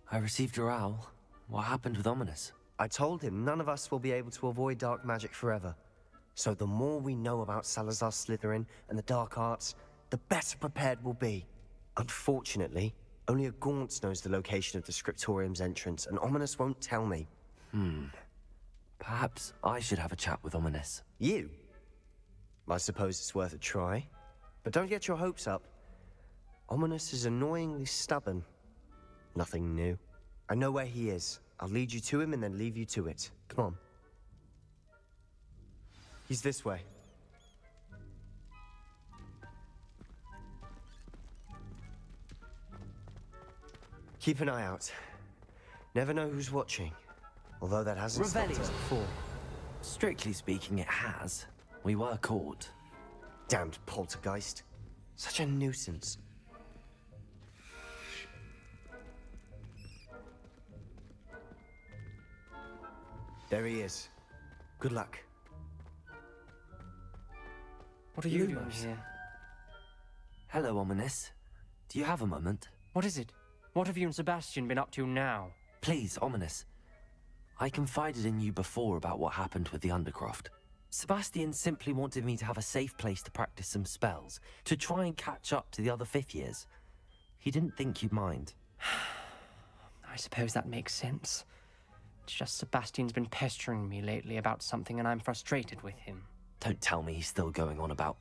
I received your owl. What happened with Ominis? I told him none of us will be able to avoid dark magic forever. So the more we know about Salazar Slytherin and the dark arts, the better prepared we'll be. Unfortunately, only a Gaunt knows the location of the Scriptorium's entrance, and Ominis won't tell me. Perhaps I should have a chat with Ominis. You? I suppose it's worth a try. But don't get your hopes up. Ominis is annoyingly stubborn. Nothing new. I know where he is. I'll lead you to him and then leave you to it. Come on. He's this way. Keep an eye out. Never know who's watching. Although that hasn't stopped us before. Strictly speaking, it has. We were caught. Damned poltergeist. Such a nuisance. There he is. Good luck. What are you doing here? Hello, Ominis. Do you have a moment? What is it? What have you and Sebastian been up to now? Please, Ominis. I confided in you before about what happened with the Undercroft. Sebastian simply wanted me to have a safe place to practice some spells, to try and catch up to the other fifth years. He didn't think you'd mind. I suppose that makes sense. It's just Sebastian's been pestering me lately about something and I'm frustrated with him. Don't tell me he's still going on about,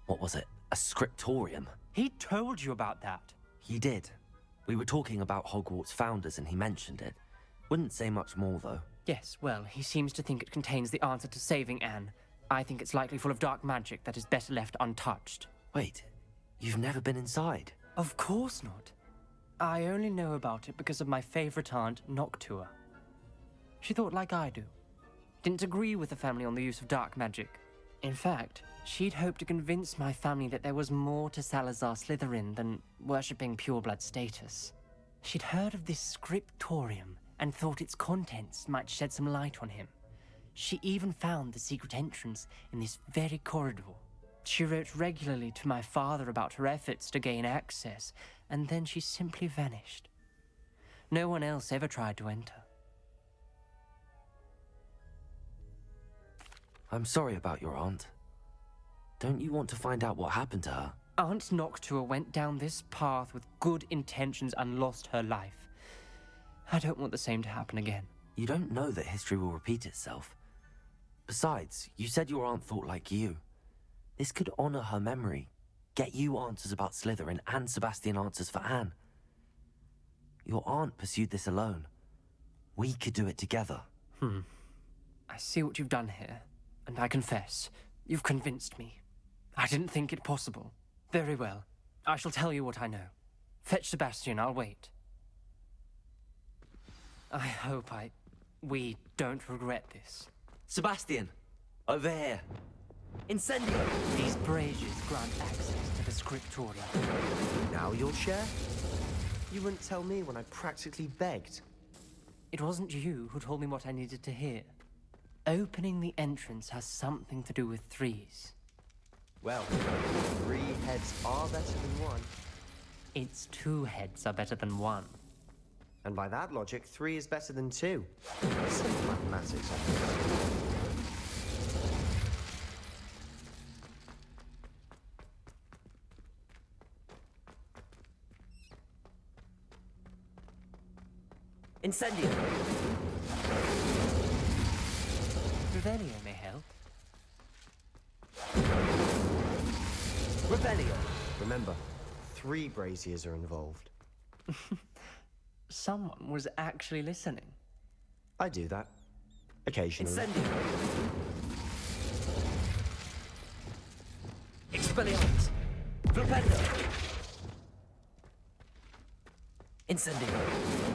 what was it, a scriptorium? He told you about that. He did. We were talking about Hogwarts founders and he mentioned it. Wouldn't say much more, though. Yes, well, he seems to think it contains the answer to saving Anne. I think it's likely full of dark magic that is better left untouched. Wait, you've never been inside? Of course not. I only know about it because of my favorite aunt, Noctua. She thought like I do. Didn't agree with the family on the use of dark magic. In fact, she'd hoped to convince my family that there was more to Salazar Slytherin than worshipping pureblood status. She'd heard of this scriptorium and thought its contents might shed some light on him. She even found the secret entrance in this very corridor. She wrote regularly to my father about her efforts to gain access, and then she simply vanished. No one else ever tried to enter. I'm sorry about your aunt. Don't you want to find out what happened to her? Aunt Noctua went down this path with good intentions and lost her life. I don't want the same to happen again. You don't know that history will repeat itself. Besides, you said your aunt thought like you. This could honor her memory, get you answers about Slytherin and Sebastian answers for Anne. Your aunt pursued this alone. We could do it together. I see what you've done here, and I confess, you've convinced me. I didn't think it possible. Very well. I shall tell you what I know. Fetch Sebastian, I'll wait. I hope we don't regret this. Sebastian! Over here! Incendio! These braziers grant access to the scriptorium. Now you'll share? You wouldn't tell me when I practically begged. It wasn't you who told me what I needed to hear. Opening the entrance has something to do with threes. Well, 3 heads are better than 1. It's 2 heads are better than 1. And by that logic, 3 is better than 2. Simple mathematics, I guess. Incendio! Revelio may help. Revelio! Remember, 3 braziers are involved. Someone was actually listening. I do that. Occasionally. Incendio! Expelliarmus! Flipendo! Incendio!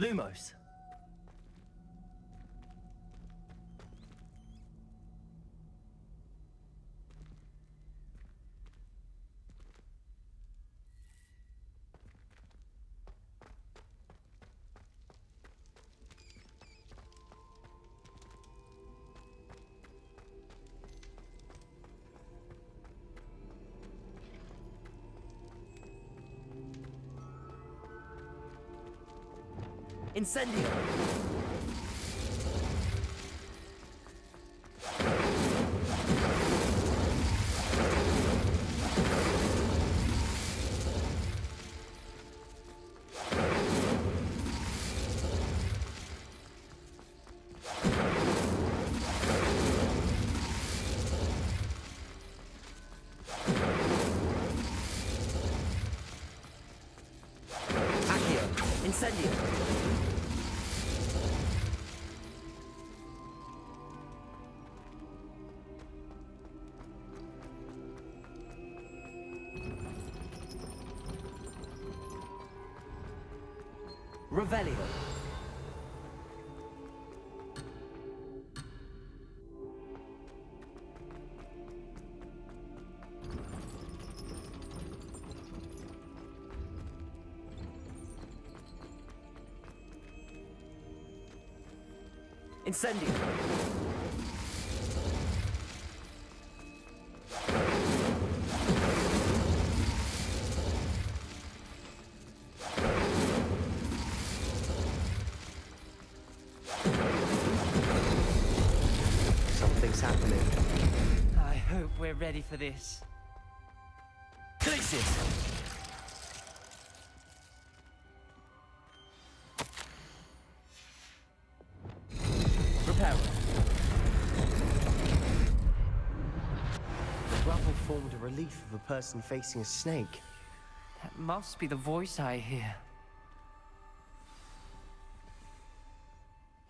Lumos. Incendio! Accio! Incendio! Revelio. Incendio. Something's happening. I hope we're ready for this. Glacius! Reparo. The rubble formed a relief of a person facing a snake. That must be the voice I hear.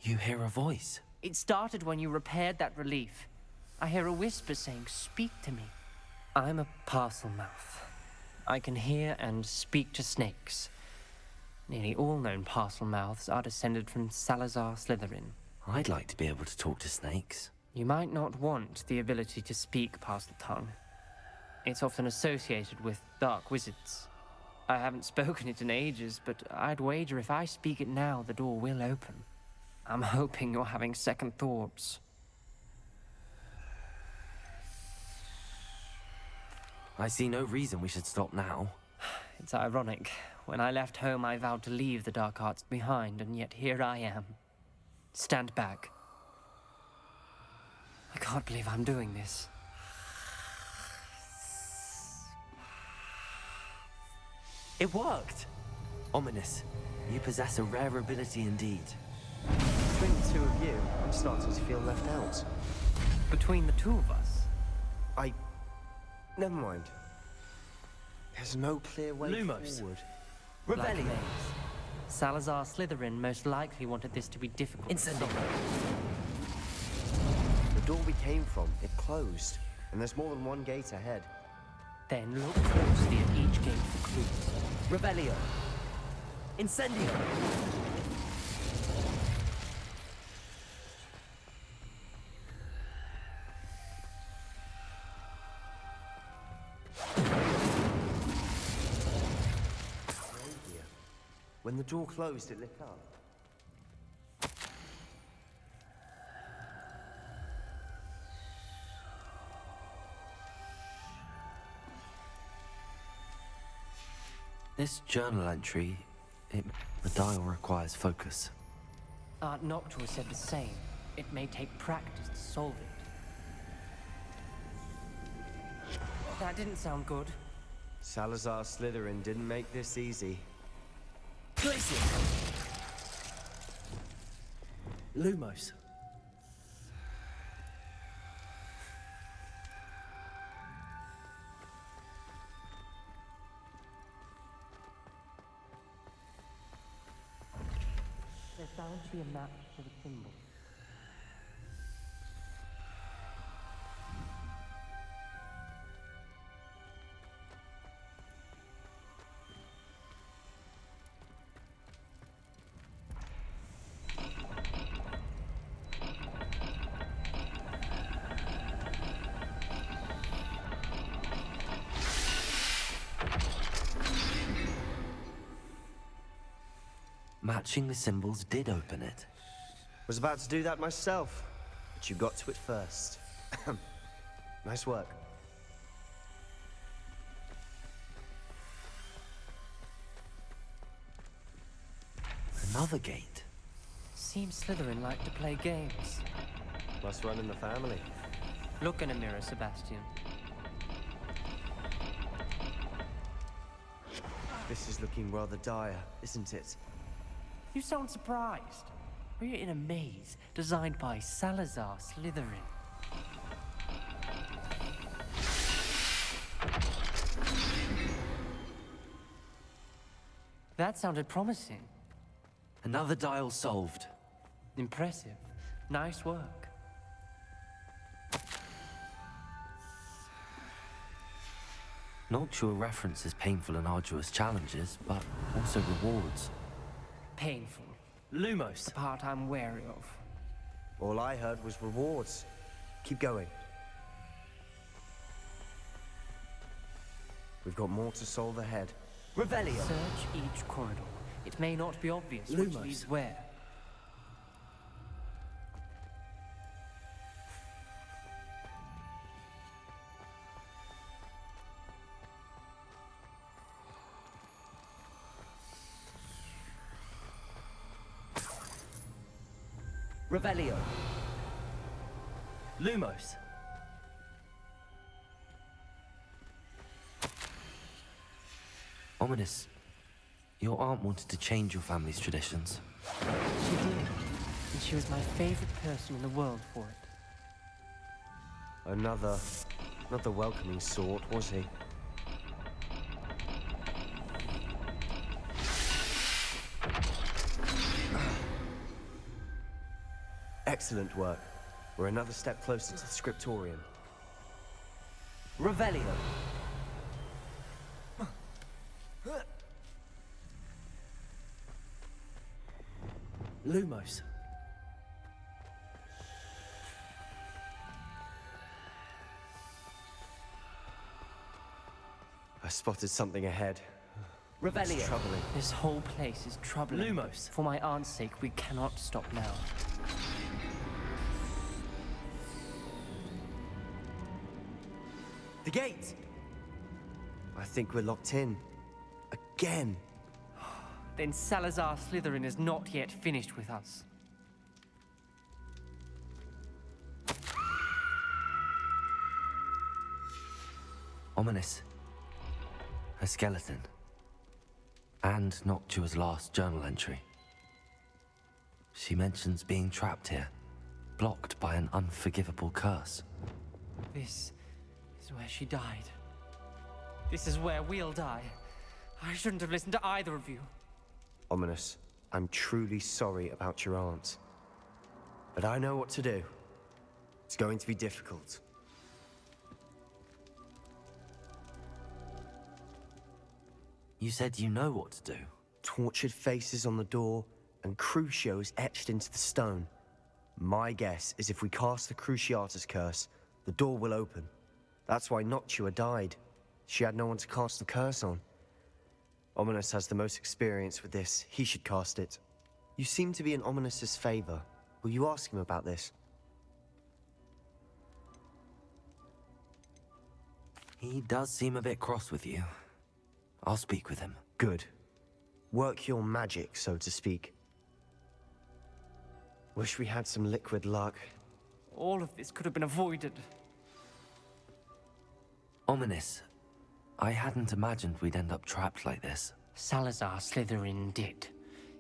You hear a voice. It started when you repaired that relief. I hear a whisper saying, "Speak to me." I'm a parcel mouth. I can hear and speak to snakes. Nearly all known parcel mouths are descended from Salazar Slithering. I'd like to be able to talk to snakes. You might not want the ability to speak parcel tongue. It's often associated with dark wizards. I haven't spoken it in ages, but I'd wager if I speak it now, the door will open. I'm hoping you're having second thoughts. I see no reason we should stop now. It's ironic. When I left home, I vowed to leave the dark arts behind, and yet here I am. Stand back. I can't believe I'm doing this. It worked! Ominis, you possess a rare ability indeed. Between the two of you, I'm starting to feel left out. Between the two of us, Never mind. There's no clear way Lumos. forward. like Revelio. maze. Salazar Slytherin most likely wanted this to be difficult. Incendio. The door we came from, it closed. And there's more than one gate ahead. Then look closely at each gate for clues. Revelio. Incendio. When the door closed, it lit up. This journal entry, the dial requires focus. Aunt Noctua said the same. It may take practice to solve it. That didn't sound good. Salazar Slytherin didn't make this easy. Glacius. Lumos. There's bound to be a map for the symbol. Matching the symbols did open it. Was about to do that myself, but you got to it first. Nice work. Another gate. Seems Slytherin like to play games. Must run in the family. Look in a mirror, Sebastian. This is looking rather dire, isn't it? You sound surprised. We're in a maze designed by Salazar Slytherin. That sounded promising. Another dial solved. Impressive. Nice work. Noctua references painful and arduous challenges, but also rewards. Painful. Lumos! The part I'm wary of. All I heard was rewards. Keep going. We've got more to solve ahead. Revelio! Search each corridor. It may not be obvious which Lumos. leads where. Revelio! Lumos! Ominis, your aunt wanted to change your family's traditions. She did. And she was my favorite person in the world for it. Another... not the welcoming sort, was he? Excellent work. We're another step closer to the scriptorium. Revelio! Lumos. I spotted something ahead. Revelio. It's troubling. This whole place is troubling. Lumos. For my aunt's sake, we cannot stop now. The gate! I think we're locked in. Again. Then Salazar Slytherin is not yet finished with us. Ominis. Her skeleton. And Noctua's last journal entry. She mentions being trapped here, blocked by an unforgivable curse. This is where she died. This is where we'll die. I shouldn't have listened to either of you. Ominis, I'm truly sorry about your aunt. But I know what to do. It's going to be difficult. You said you know what to do. Tortured faces on the door and Crucios etched into the stone. My guess is if we cast the Cruciatus curse, the door will open. That's why Noctua died. She had no one to cast the curse on. Ominis has the most experience with this. He should cast it. You seem to be in Ominis's favor. Will you ask him about this? He does seem a bit cross with you. I'll speak with him. Good. Work your magic, so to speak. Wish we had some liquid luck. All of this could have been avoided. Ominis, I hadn't imagined we'd end up trapped like this. Salazar Slytherin did.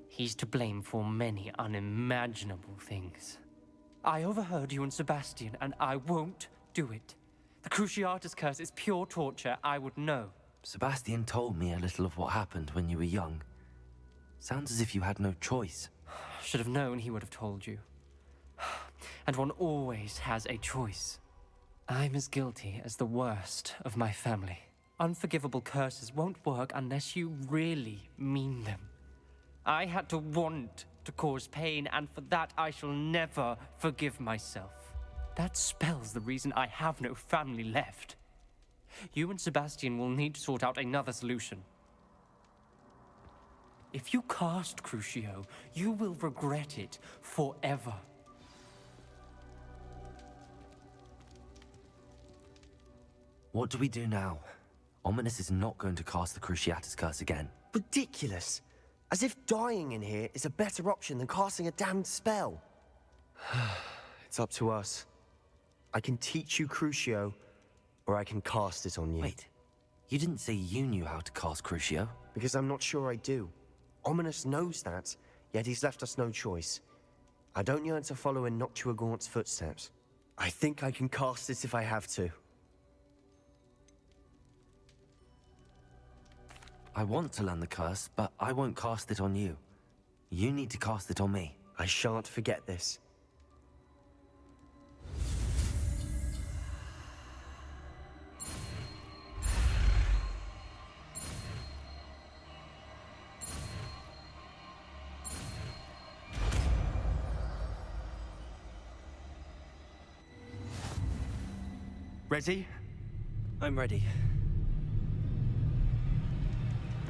He's to blame for many unimaginable things. I overheard you and Sebastian, and I won't do it. The Cruciatus curse is pure torture, I would know. Sebastian told me a little of what happened when you were young. Sounds as if you had no choice. Should have known he would have told you. And one always has a choice. I'm as guilty as the worst of my family. Unforgivable curses won't work unless you really mean them. I had to want to cause pain, and for that I shall never forgive myself. That spells the reason I have no family left. You and Sebastian will need to sort out another solution. If you cast Crucio, you will regret it forever. What do we do now? Ominis is not going to cast the Cruciatus Curse again. Ridiculous. As if dying in here is a better option than casting a damned spell. It's up to us. I can teach you Crucio, or I can cast it on you. Wait, you didn't say you knew how to cast Crucio? Because I'm not sure I do. Ominis knows that, yet he's left us no choice. I don't yearn to follow in Noctua Gaunt's footsteps. I think I can cast it if I have to. I want to learn the curse, but I won't cast it on you. You need to cast it on me. I shan't forget this. Ready? I'm ready.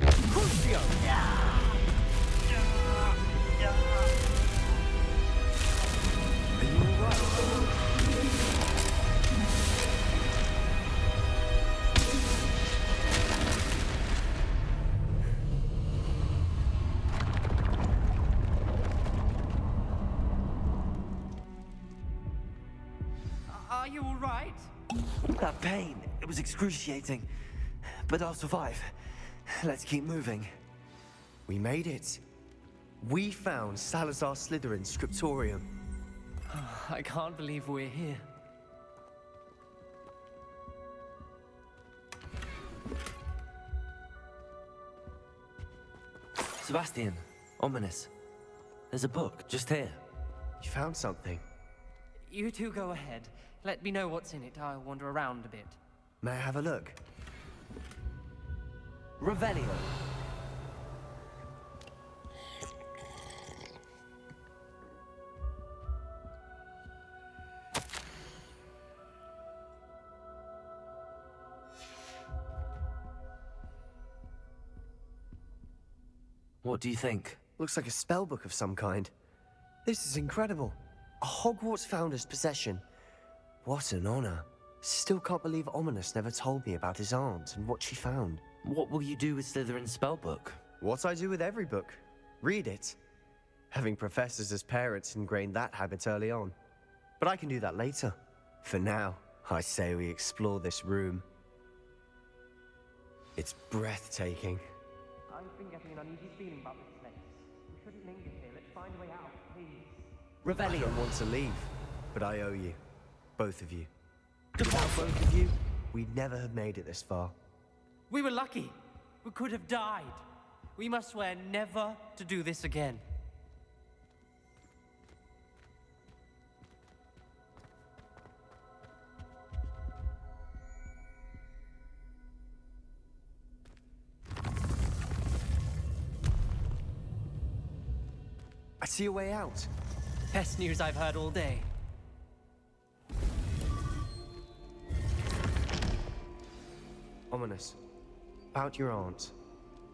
Crucio! Are you alright? Are you all right? That pain, it was excruciating. But I'll survive. Let's keep moving. We made it. We found Salazar Slytherin's scriptorium. I can't believe we're here. Sebastian, Ominis. There's a book just here. You found something. You two go ahead. Let me know what's in it. I'll wander around a bit. May I have a look? Revelio. What do you think? Looks like a spellbook of some kind. This is incredible. A Hogwarts founder's possession. What an honor. Still can't believe Ominis never told me about his aunt and what she found. What will you do with Slytherin's spellbook? What I do with every book. Read it. Having professors as parents ingrained that habit early on. But I can do that later. For now, I say we explore this room. It's breathtaking. I've been getting an uneasy feeling about this place. We shouldn't linger here. Let's find a way out, please. I Revelio. don't want to leave, but I owe you. Both of you. Without both of you, we'd never have made it this far. We were lucky. We could have died. We must swear never to do this again. I see a way out. Best news I've heard all day. Ominis. About your aunt.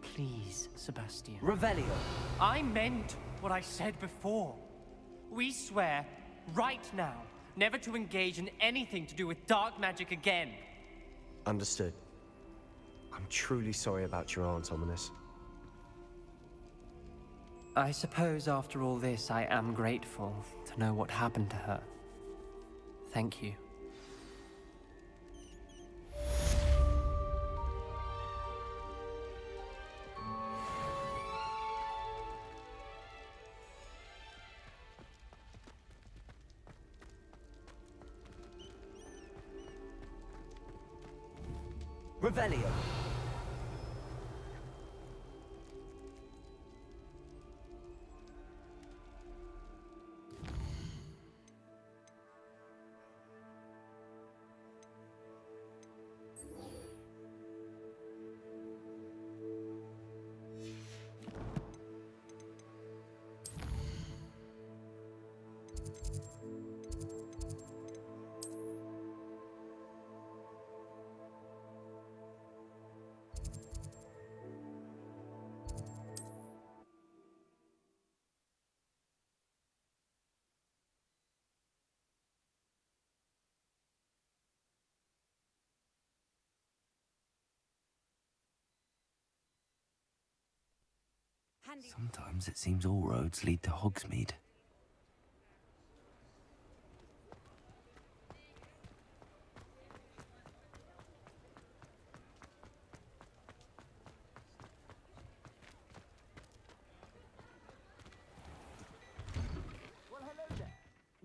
Please, Sebastian. Revelio. I meant what I said before. We swear, right now, never to engage in anything to do with dark magic again. Understood. I'm truly sorry about your aunt, Ominis. I suppose after all this, I am grateful to know what happened to her. Thank you. Revelio. handy. Sometimes it seems all roads lead to Hogsmeade.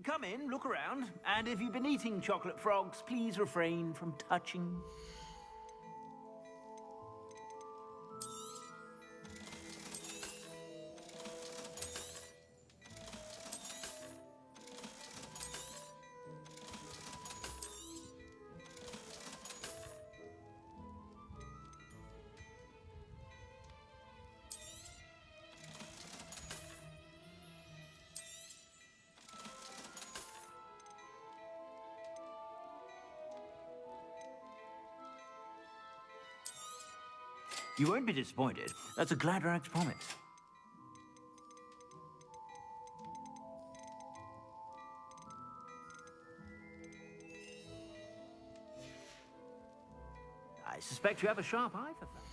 Come in, look around, and if you've been eating chocolate frogs, please refrain from touching. You won't be disappointed. That's a Gladrag's promise. I suspect you have a sharp eye for that.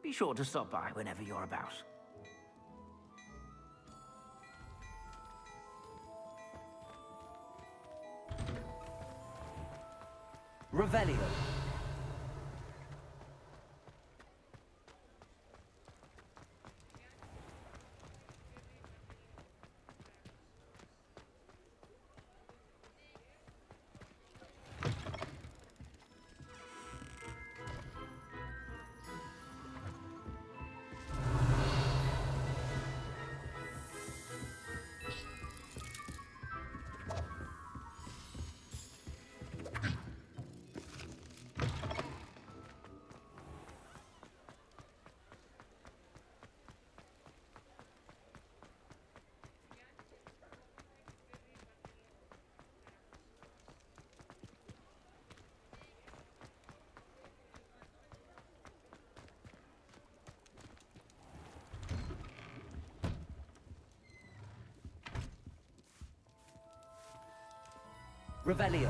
Be sure to stop by whenever you're about. Revelio. Revelio.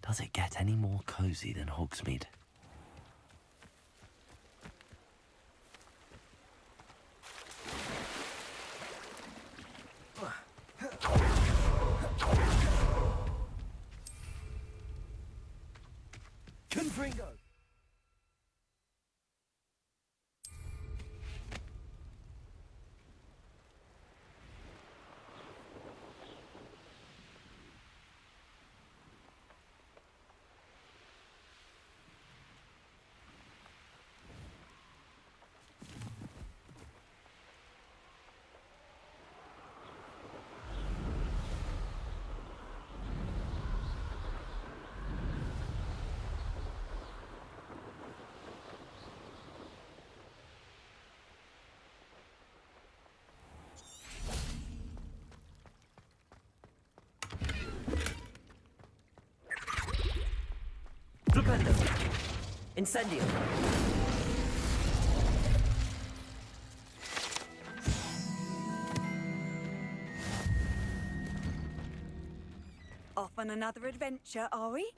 Does it get any more cozy than Hogsmeade? Confringo. Flipendo. Incendio. Off on another adventure, are we?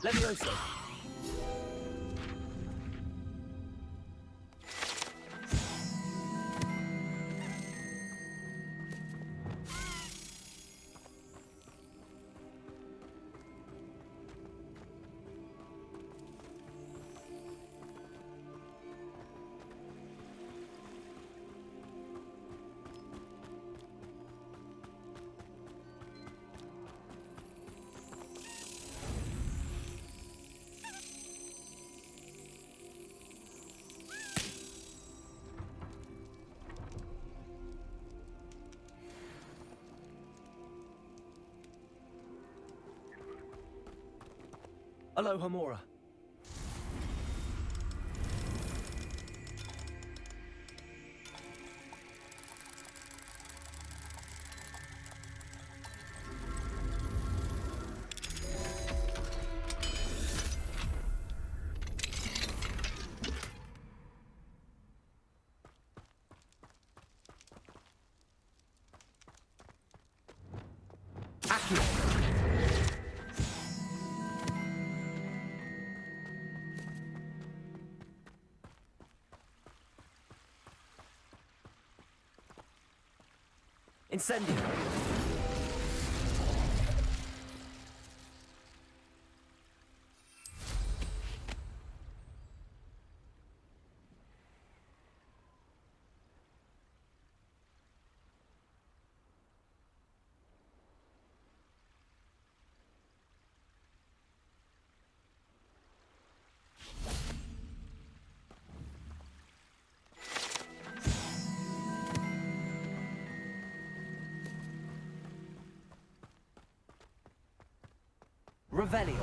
Levioso! Aloha Mora. Accio! Incendio! Revelio.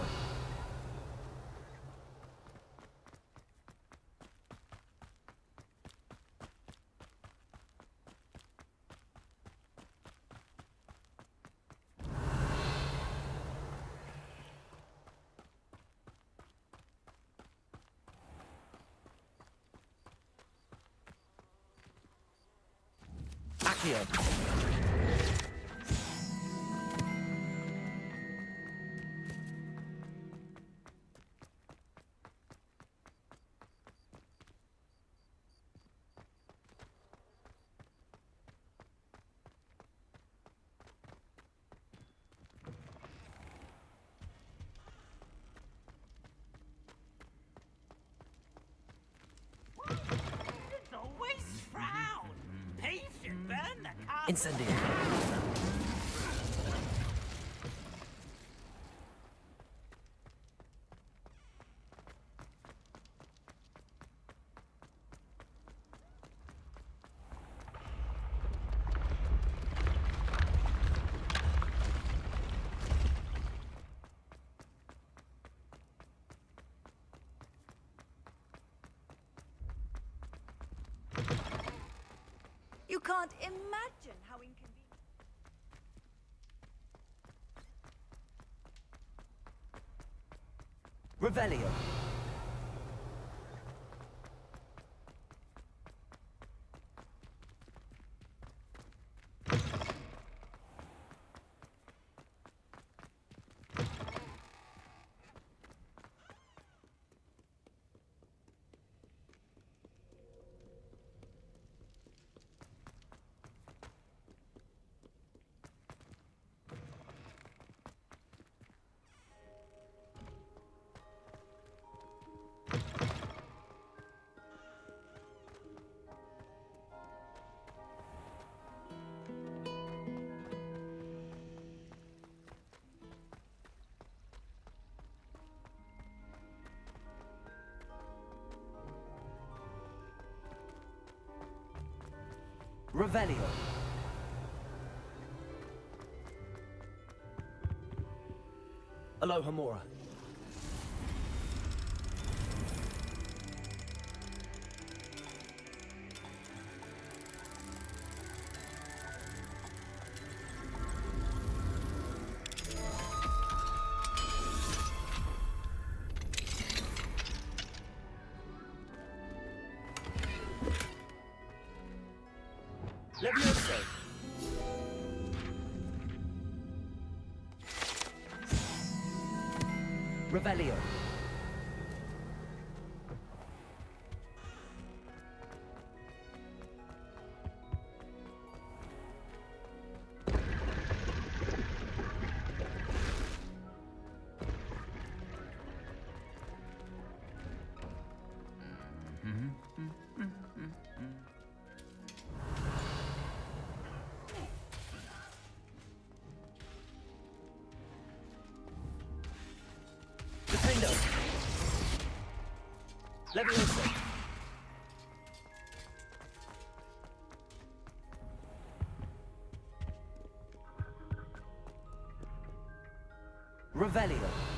Accio. Always frown. Patient, burn the car. Incendio. You can't imagine how inconvenient. Revelio. Revelio. Aloha Mora. Levioso. Rapido! Levioso! Revelio!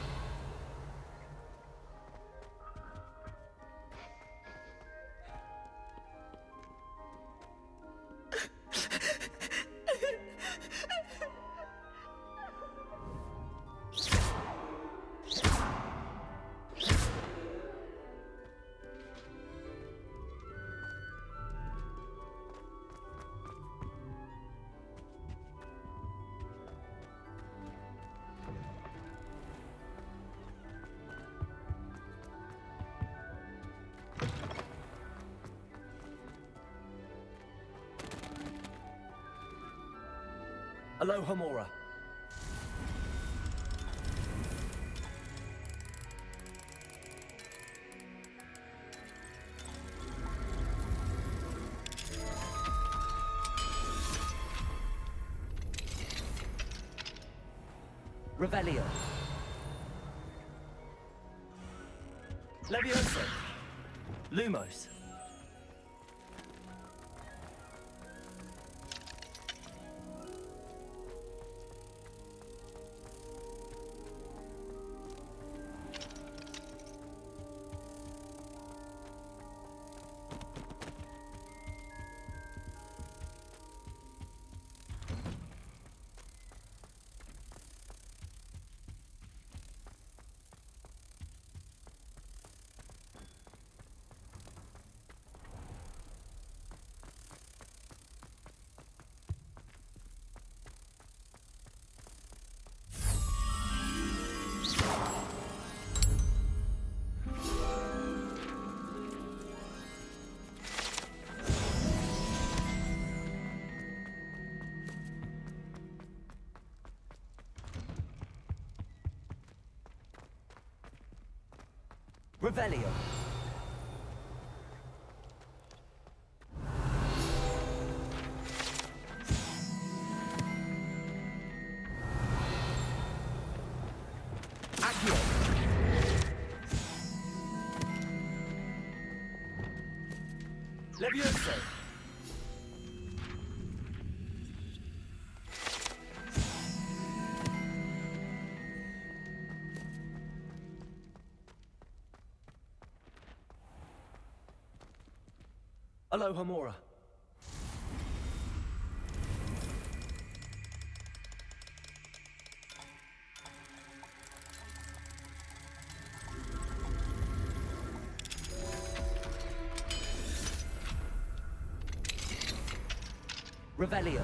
Aloha Mora. Revelio. Levioso. Lumos. Revelio. Accio. Levioso. Aloha Mora. Revelio.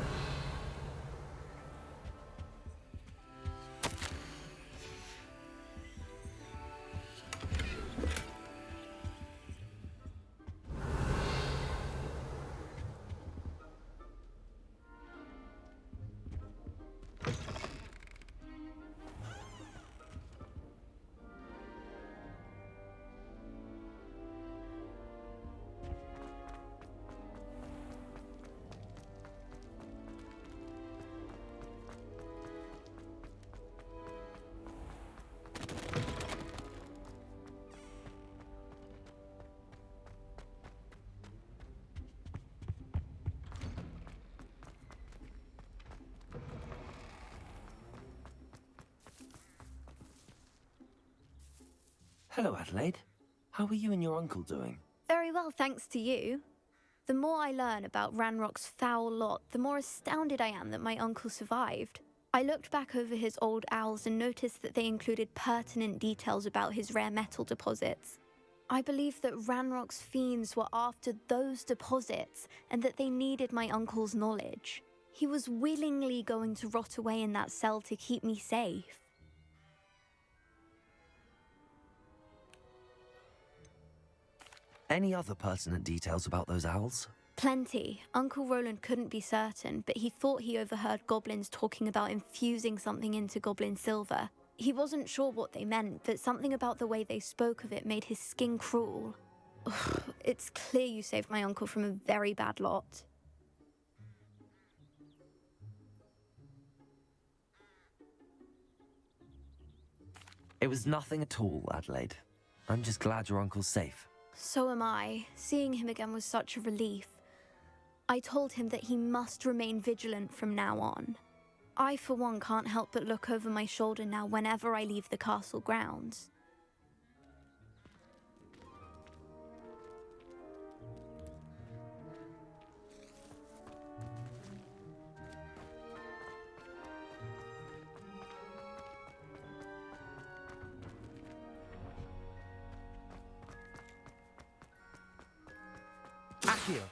Hello, Adelaide. How are you and your uncle doing? Very well, thanks to you. The more I learn about Ranrock's foul lot, the more astounded I am that my uncle survived. I looked back over his old owls and noticed that they included pertinent details about his rare metal deposits. I believe that Ranrock's fiends were after those deposits and that they needed my uncle's knowledge. He was willingly going to rot away in that cell to keep me safe. Any other pertinent details about those owls? Plenty. Uncle Roland couldn't be certain, but he thought he overheard goblins talking about infusing something into goblin silver. He wasn't sure what they meant, but something about the way they spoke of it made his skin crawl. Ugh, it's clear you saved my uncle from a very bad lot. It was nothing at all, Adelaide. I'm just glad your uncle's safe. So am I. Seeing him again was such a relief. I told him that he must remain vigilant from now on. I, for one, can't help but look over my shoulder now whenever I leave the castle grounds. Accio!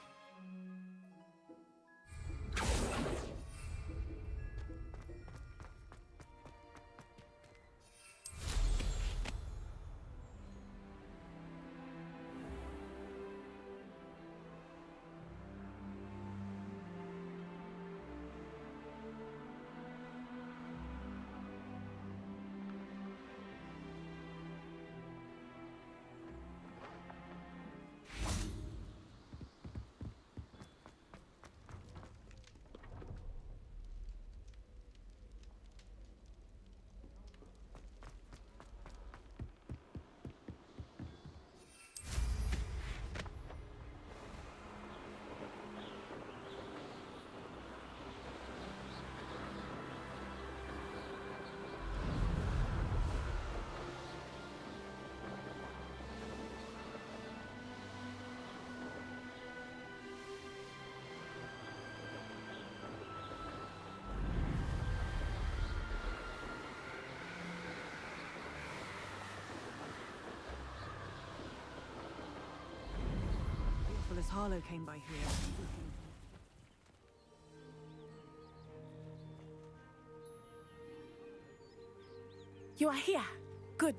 As Harlow came by here. You are here. Good.